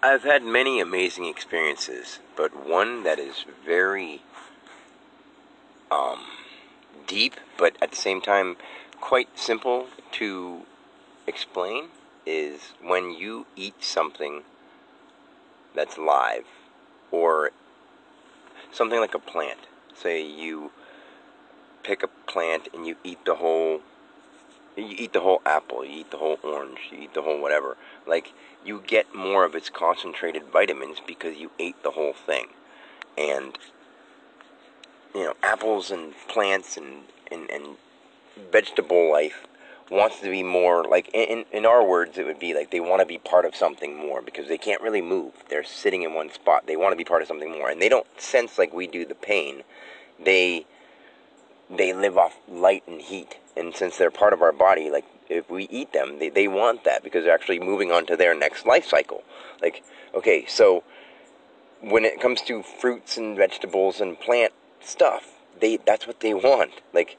I've had many amazing experiences, but one that is very deep, but at the same time quite simple to explain, is when you eat something that's live, or something like a plant. Say you pick a plant and you eat the whole apple, you eat the whole orange, you eat the whole whatever. Like, you get more of its concentrated vitamins because you ate the whole thing. And, apples and plants and vegetable life wants to be more, like, in our words, it would be like they want to be part of something more because they can't really move. They're sitting in one spot. They want to be part of something more. And they don't sense, like we do, the pain. They live off light and heat. And since they're part of our body, like, if we eat them, they want that because they're actually moving on to their next life cycle. Like, okay, so when it comes to fruits and vegetables and plant stuff, that's what they want. Like,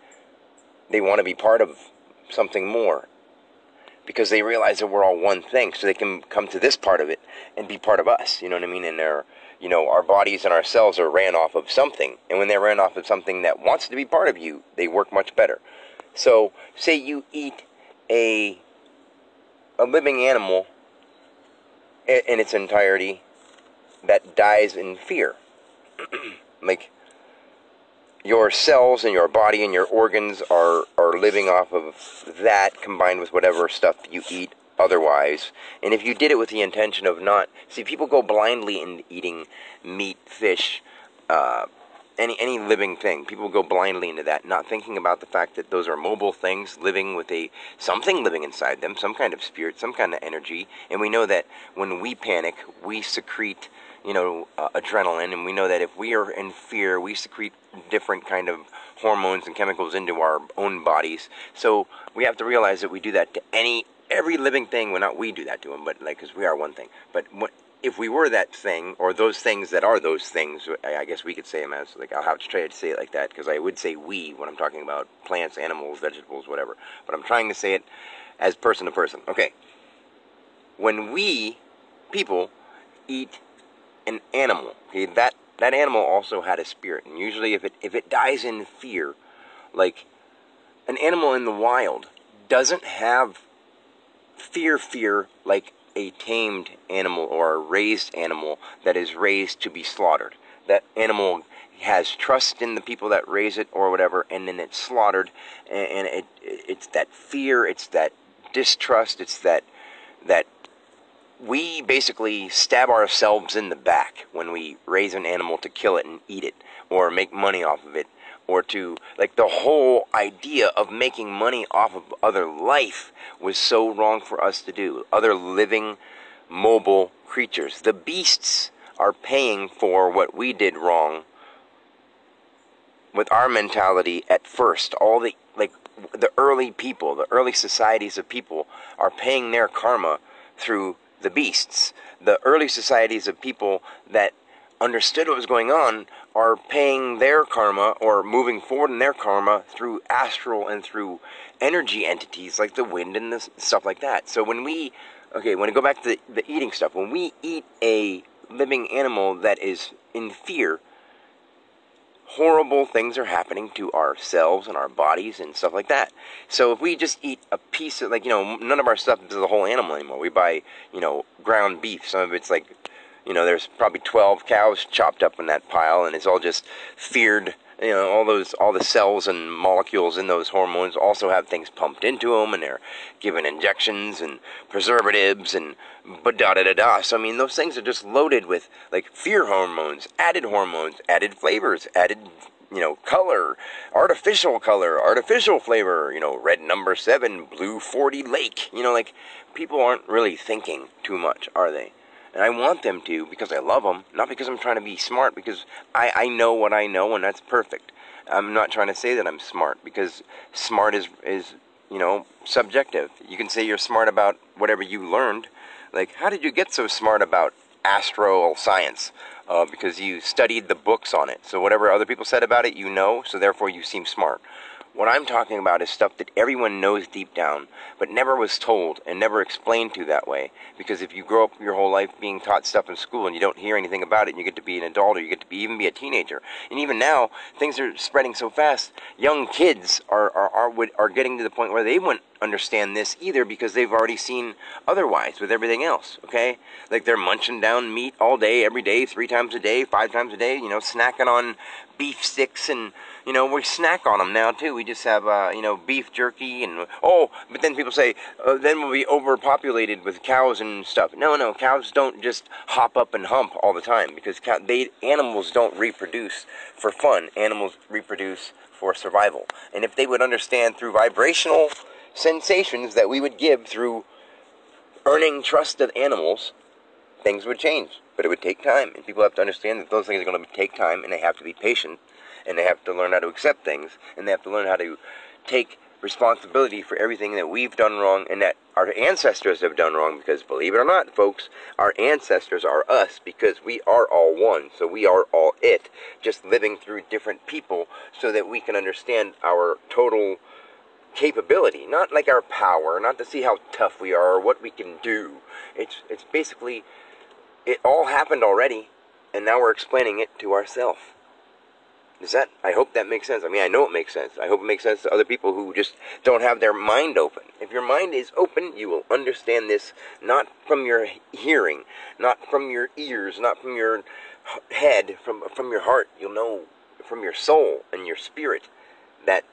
they want to be part of something more because they realize that we're all one thing, so they can come to this part of it and be part of us. You know what I mean? And our bodies and our cells are ran off of something, and when they're ran off of something that wants to be part of you, they work much better. So, say you eat a living animal in its entirety that dies in fear. Like, your cells and your body and your organs are living off of that, combined with whatever stuff you eat otherwise. And if you did it with the intention of not... See, people go blindly into eating meat, fish, any living thing. People go blindly into that, not thinking about the fact that those are mobile things living with something living inside them, some kind of spirit, some kind of energy. And we know that when we panic, we secrete adrenaline, and we know that if we are in fear, we secrete different kind of hormones and chemicals into our own bodies. So we have to realize that we do that to every living thing. Well, not we do that to them, but like, because we are one thing. But if we were that thing, or those things that are those things, I guess we could say them as, like, I'll have to try to say it like that, because I would say we when I'm talking about plants, animals, vegetables, whatever. But I'm trying to say it as person to person. Okay. When we, people, eat an animal, okay, that animal also had a spirit, and usually if it dies in fear, like, an animal in the wild doesn't have fear like a tamed animal or a raised animal that is raised to be slaughtered. That animal has trust in the people that raise it or whatever, and then it's slaughtered, and it's that fear, it's that distrust, it's that we basically stab ourselves in the back when we raise an animal to kill it and eat it, or make money off of it, or to, like, the whole idea of making money off of other life was so wrong for us to do. Other living, mobile creatures. The beasts are paying for what we did wrong with our mentality at first. All the early people, the early societies of people are paying their karma through the beasts. The early societies of people that understood what was going on are paying their karma, or moving forward in their karma, through astral and through energy entities like the wind and the stuff like that. So when I go back to the eating stuff, when we eat a living animal that is in fear, horrible things are happening to ourselves and our bodies and stuff like that. So if we just eat a piece of, none of our stuff is the whole animal anymore. We buy, ground beef. Some of it's like, there's probably 12 cows chopped up in that pile, and it's all just feared. All the cells and molecules in those hormones also have things pumped into them, and they're given injections and preservatives and da-da-da-da. So, I mean, those things are just loaded with, like, fear hormones, added flavors, added, color, artificial flavor, red number 7, blue 40 lake. People aren't really thinking too much, are they? And I want them to, because I love them, not because I'm trying to be smart, because I know what I know, and that's perfect. I'm not trying to say that I'm smart, because smart is subjective. You can say you're smart about whatever you learned. Like, how did you get so smart about astral science? Because you studied the books on it. So whatever other people said about it, so therefore you seem smart. What I'm talking about is stuff that everyone knows deep down, but never was told and never explained to that way. Because if you grow up your whole life being taught stuff in school and you don't hear anything about it, and you get to be an adult or you get to even be a teenager, and even now things are spreading so fast, young kids are getting to the point where they wouldn't understand this either because they've already seen otherwise with everything else. Okay, like they're munching down meat all day, every day, 3 times a day, 5 times a day. Snacking on beef sticks and. We snack on them now, too. We just have, beef jerky but then people say, then we'll be overpopulated with cows and stuff. No, cows don't just hop up and hump all the time because animals don't reproduce for fun. Animals reproduce for survival. And if they would understand through vibrational sensations that we would give through earning trust of animals, things would change. But it would take time. And people have to understand that those things are going to take time and they have to be patient. And they have to learn how to accept things, and they have to learn how to take responsibility for everything that we've done wrong and that our ancestors have done wrong, because believe it or not, folks, our ancestors are us, because we are all one, so we are all it, just living through different people so that we can understand our total capability, not like our power, not to see how tough we are or what we can do. It's basically, it all happened already, and now we're explaining it to ourselves. I hope that makes sense. I mean, I know it makes sense. I hope it makes sense to other people who just don't have their mind open. If your mind is open, you will understand this, not from your hearing, not from your ears, not from your head, from your heart. You'll know from your soul and your spirit that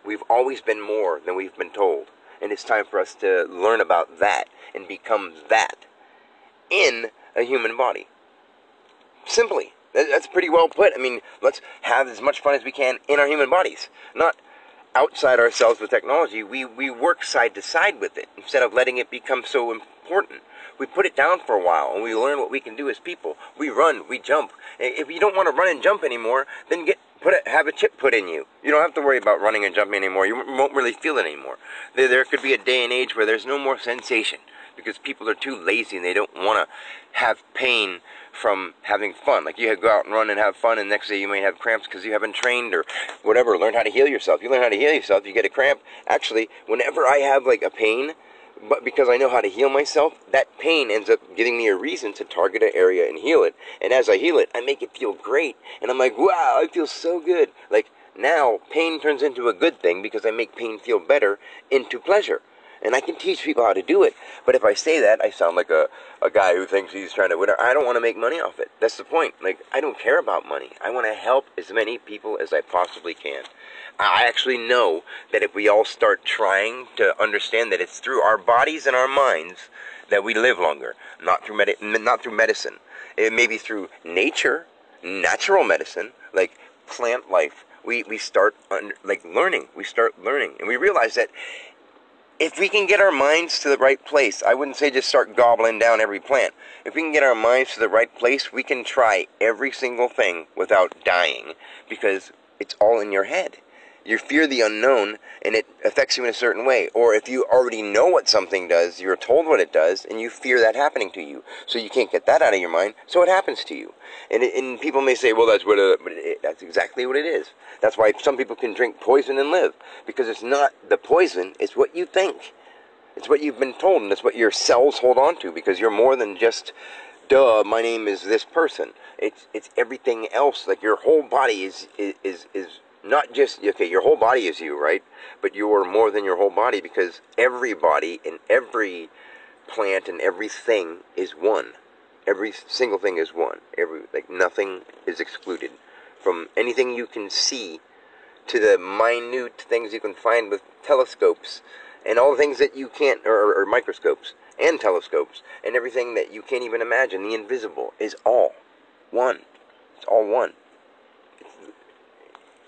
we've always been more than we've been told. And it's time for us to learn about that and become that in a human body. Simply. That's pretty well put. I mean, let's have as much fun as we can in our human bodies, not outside ourselves with technology. We work side to side with it instead of letting it become so important. We put it down for a while and we learn what we can do as people. We run, we jump. If you don't want to run and jump anymore, then have a chip put in you. You don't have to worry about running and jumping anymore. You won't really feel it anymore. There could be a day and age where there's no more sensation because people are too lazy and they don't want to have pain from having fun. Like you go out and run and have fun, and next day you might have cramps because you haven't trained or whatever. Learn how to heal yourself. You learn how to heal yourself, you get a cramp. Actually, whenever I have like a pain, but because I know how to heal myself, that pain ends up giving me a reason to target an area and heal it. And as I heal it, I make it feel great. And I'm like, wow, I feel so good. Like now, pain turns into a good thing because I make pain feel better into pleasure. And I can teach people how to do it. But if I say that, I sound like a guy who thinks he's trying to whatever. I don't want to make money off it. That's the point. Like, I don't care about money. I want to help as many people as I possibly can. I actually know that if we all start trying to understand that it's through our bodies and our minds that we live longer, not through medicine. It may be through nature, natural medicine, like plant life. We start learning. We start learning. And we realize that if we can get our minds to the right place, I wouldn't say just start gobbling down every plant. If we can get our minds to the right place, we can try every single thing without dying because it's all in your head. You fear the unknown and it affects you in a certain way. Or if you already know what something does, you're told what it does, and you fear that happening to you. So you can't get that out of your mind, so it happens to you. And people may say, well, that's exactly what it is. That's why some people can drink poison and live. Because it's not the poison, it's what you think. It's what you've been told, and it's what your cells hold on to, because you're more than just, duh, my name is this person. It's everything else. Like your whole body is not just, okay, your whole body is you, right? But you are more than your whole body, because every body and every plant and everything is one. Every single thing is one. Nothing is excluded. From anything you can see to the minute things you can find with telescopes and all the things that you can't, or microscopes and telescopes and everything that you can't even imagine, the invisible, is all one. It's all one.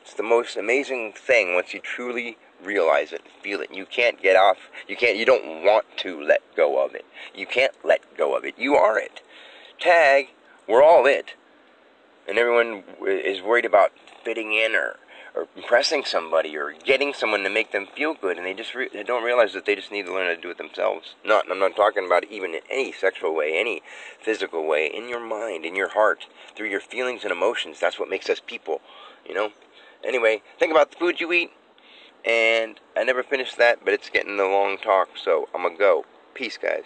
It's the most amazing thing once you truly realize it, feel it. You can't get off. You don't want to let go of it. You can't let go of it. You are it. Tag, we're all it. And everyone is worried about fitting in or impressing somebody or getting someone to make them feel good, and they just they don't realize that they just need to learn how to do it themselves. I'm not talking about even in any sexual way, any physical way, in your mind, in your heart, through your feelings and emotions. That's what makes us people, you know? Anyway, think about the food you eat. And I never finished that, but it's getting the long talk, so I'm gonna go. Peace, guys.